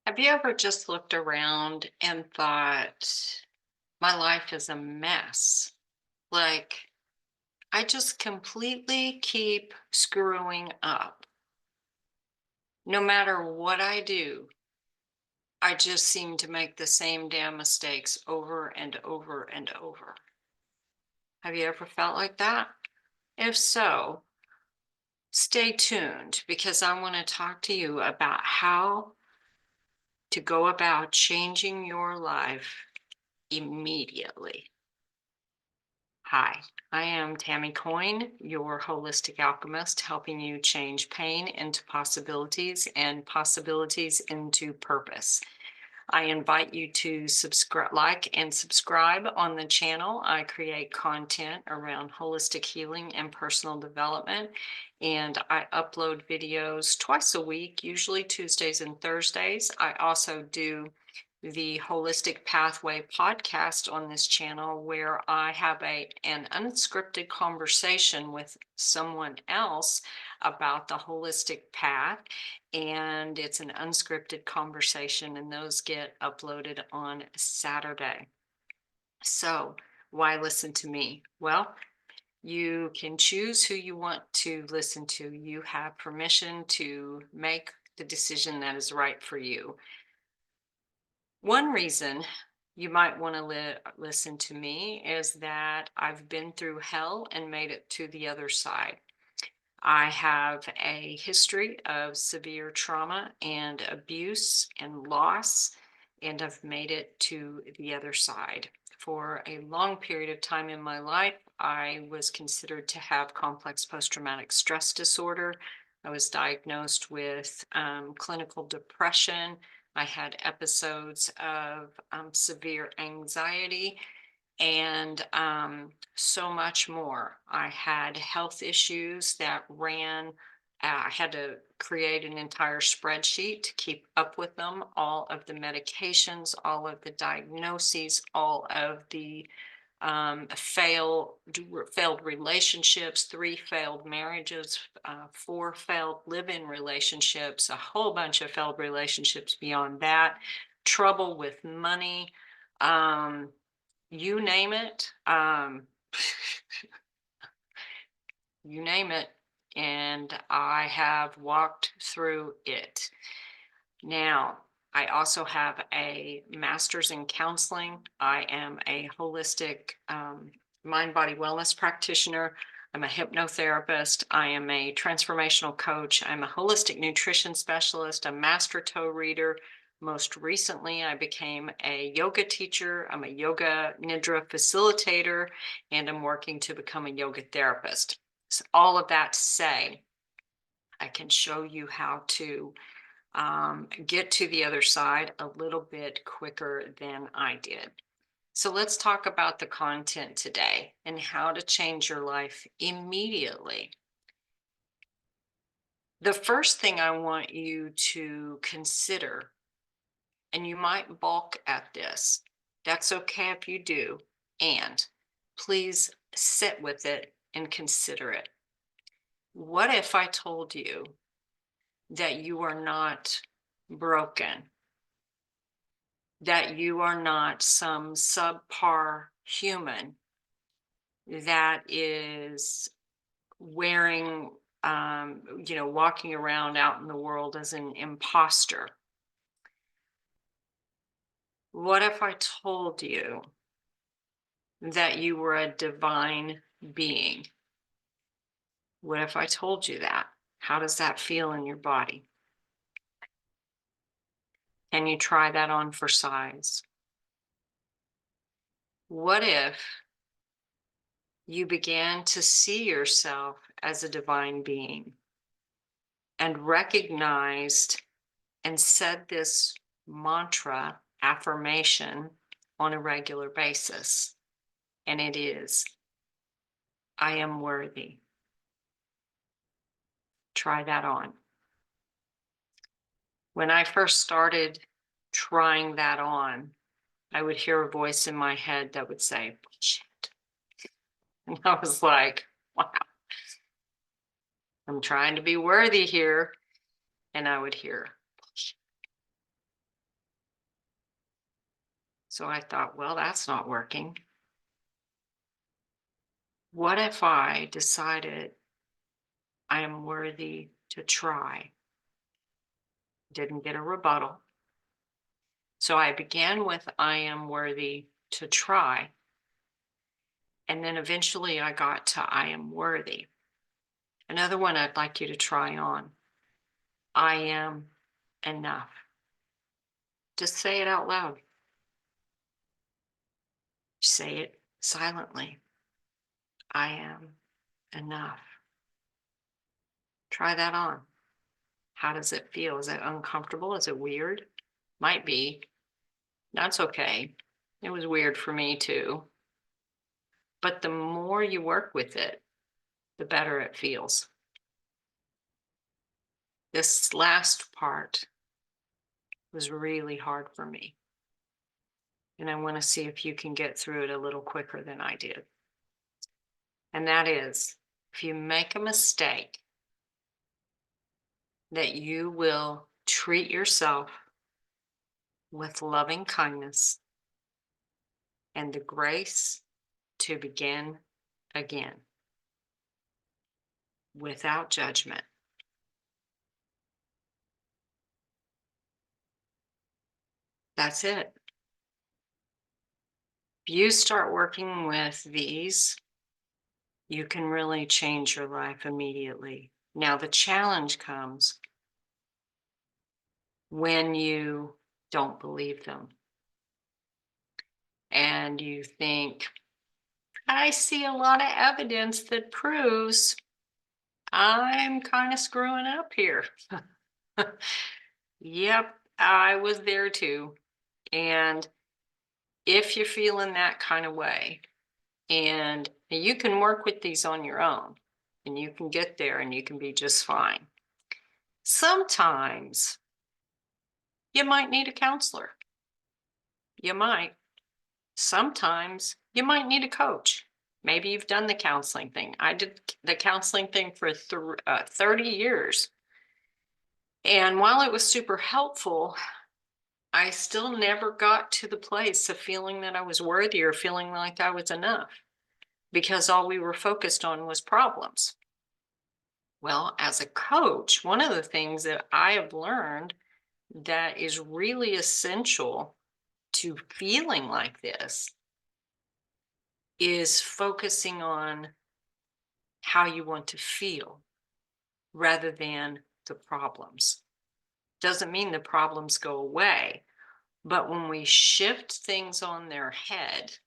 Have you ever just looked around and thought, my life is a mess? Like, I just completely keep screwing up. No matter what I do, I just seem to make the same damn mistakes over and over and over. Have you ever felt like that? If so, stay tuned because I want to talk to you about how to go about changing your life immediately. Hi, I am Tammy Coin, your holistic alchemist, helping you change pain into possibilities and possibilities into purpose. I invite you to subscribe, like, and subscribe on the channel. I create content around holistic healing and personal development, and I upload videos twice a week, usually Tuesdays and Thursdays. I also do the Holistic Pathway podcast on this channel where I have an unscripted conversation with someone else about the holistic path, and it's an unscripted conversation, and those get uploaded on Saturday. So why listen to me? Well, you can choose who you want to listen to. You have permission to make the decision that is right for you. One reason you might want to listen to me is that I've been through hell and made it to the other side. I have a history of severe trauma and abuse and loss, and I've made it to the other side. For a long period of time in my life, I was considered to have complex post traumatic stress disorder. I was diagnosed with clinical depression. I had episodes of severe anxiety and so much more. I had health issues that ran. I had to create an entire spreadsheet to keep up with them, all of the medications, all of the diagnoses, all of the failed relationships, 3 failed marriages, 4 failed live-in relationships, a whole bunch of failed relationships beyond that, trouble with money, you name it, you name it, and I have walked through it. Now, I also have a master's in counseling. I am a holistic mind body wellness practitioner. I'm a hypnotherapist. I am a transformational coach. I'm a holistic nutrition specialist, a master toe reader. Most recently, I became a yoga teacher. I'm a yoga nidra facilitator, and I'm working to become a yoga therapist. So all of that to say, I can show you how to get to the other side a little bit quicker than I did. So let's talk about the content today and how to change your life immediately. The first thing I want you to consider, and you might balk at this, that's okay if you do, and please sit with it and consider it. What if I told you that you are not broken, that you are not some subpar human that is wearing, walking around out in the world as an imposter? What if I told you that you were a divine being? What if I told you that? How does that feel in your body? Can you try that on for size? What if you began to see yourself as a divine being and recognized and said this mantra affirmation on a regular basis? And it is, I am worthy. Try that on. When I first started trying that on, I would hear a voice in my head that would say, bullshit. And I was like, wow, I'm trying to be worthy here. And I would hear, bullshit. So I thought, well, that's not working. What if I decided I am worthy to try? Didn't get a rebuttal. So I began with I am worthy to try. And then eventually I got to I am worthy. Another one I'd like you to try on. I am enough. Just say it out loud. Say it silently. I am enough. Try that on. How does it feel? Is it uncomfortable? Is it weird? Might be. That's okay. It was weird for me too. But the more you work with it, the better it feels. This last part was really hard for me. And I want to see if you can get through it a little quicker than I did. And that is, if you make a mistake, that you will treat yourself with loving kindness and the grace to begin again without judgment. That's it. If you start working with these, you can really change your life immediately. Now, the challenge comes when you don't believe them and you think, I see a lot of evidence that proves I'm kind of screwing up here. Yep, I was there too. And if you're feeling that kind of way, and you can work with these on your own, and you can get there and you can be just fine. Sometimes you might need a counselor. You might. Sometimes you might need a coach. Maybe you've done the counseling thing. I did the counseling thing for 30 years. And while it was super helpful, I still never got to the place of feeling that I was worthy or feeling like I was enough because all we were focused on was problems. Well, as a coach, one of the things that I have learned that is really essential to feeling like this is focusing on how you want to feel rather than the problems. Doesn't mean the problems go away, but when we shift things on their head,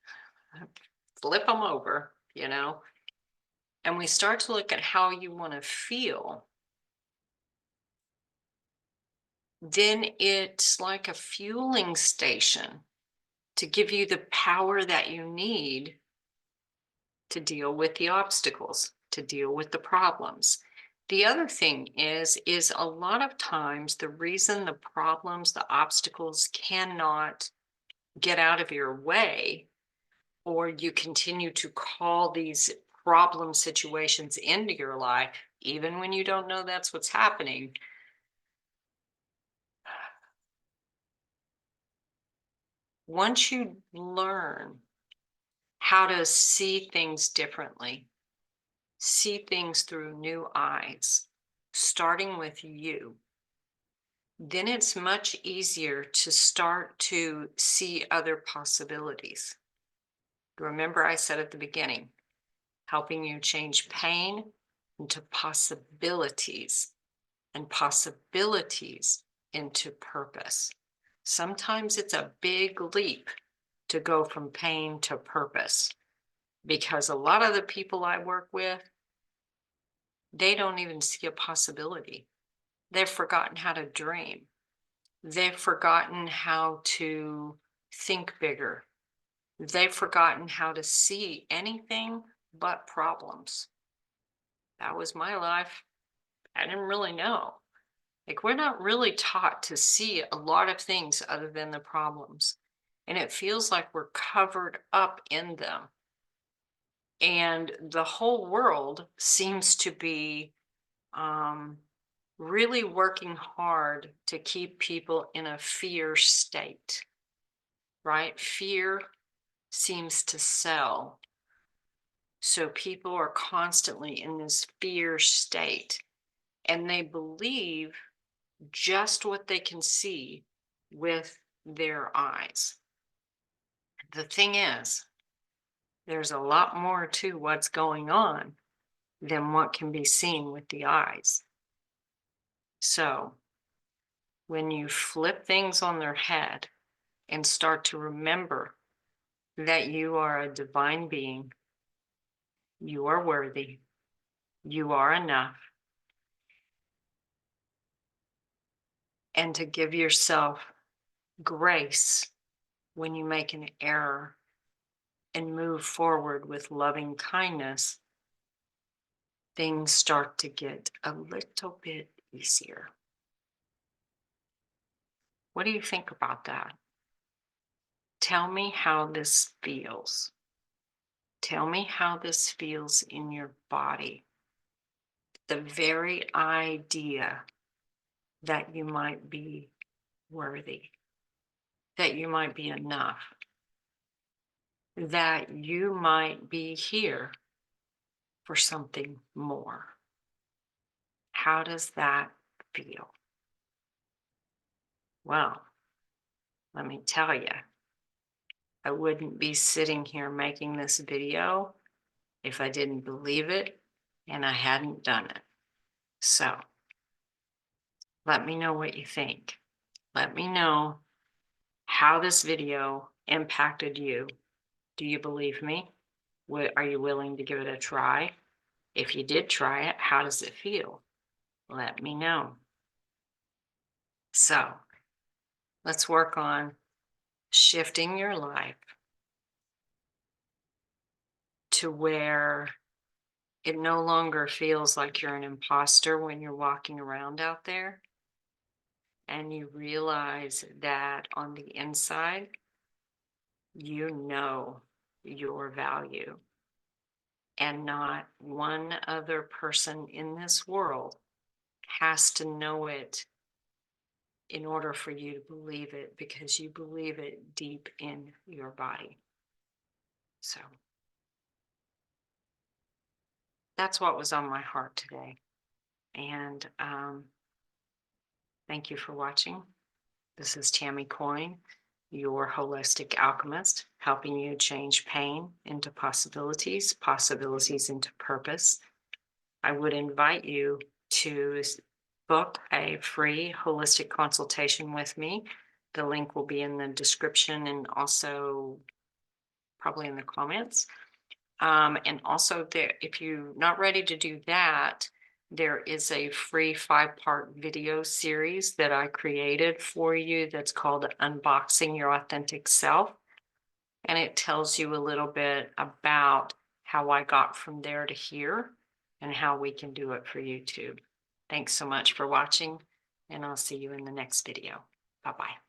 flip them over, and we start to look at how you want to feel, then it's like a fueling station to give you the power that you need to deal with the obstacles, to deal with the problems. The other thing is a lot of times the reason the problems, the obstacles cannot get out of your way, or you continue to call these problem situations into your life, even when you don't know that's what's happening. Once you learn how to see things differently, see things through new eyes, starting with you, then it's much easier to start to see other possibilities. Remember, I said at the beginning, helping you change pain into possibilities and possibilities into purpose. Sometimes it's a big leap to go from pain to purpose because a lot of the people I work with, they don't even see a possibility. They've forgotten how to dream. They've forgotten how to think bigger. They've forgotten how to see anything but problems. That was my life. I didn't really know. Like, we're not really taught to see a lot of things other than the problems. And it feels like we're covered up in them. And the whole world seems to be really working hard to keep people in a fear state, right? Fear seems to sell. So people are constantly in this fear state and they believe just what they can see with their eyes. The thing is, there's a lot more to what's going on than what can be seen with the eyes. So when you flip things on their head and start to remember that you are a divine being, you are worthy, you are enough, and to give yourself grace when you make an error and move forward with loving kindness, things start to get a little bit easier. What do you think about that? Tell me how this feels. Tell me how this feels in your body. The very idea that you might be worthy, that you might be enough, that you might be here for something more. How does that feel? Well, let me tell you, I wouldn't be sitting here making this video if I didn't believe it and I hadn't done it. So let me know what you think. Let me know how this video impacted you. Do you believe me? Are you willing to give it a try? If you did try it, how does it feel? Let me know. So let's work on shifting your life to where it no longer feels like you're an imposter when you're walking around out there. And you realize that on the inside, you know your value. And not one other person in this world has to know it in order for you to believe it, because you believe it deep in your body. So that's what was on my heart today. And thank you for watching. This is Tammy Coin, your holistic alchemist, helping you change pain into possibilities, possibilities into purpose. I would invite you to book a free holistic consultation with me. The link will be in the description and also probably in the comments. And also, if you're not ready to do that, there is a free 5-part video series that I created for you that's called Unboxing Your Authentic Self. And it tells you a little bit about how I got from there to here and how we can do it for you too. Thanks so much for watching, and I'll see you in the next video. Bye-bye.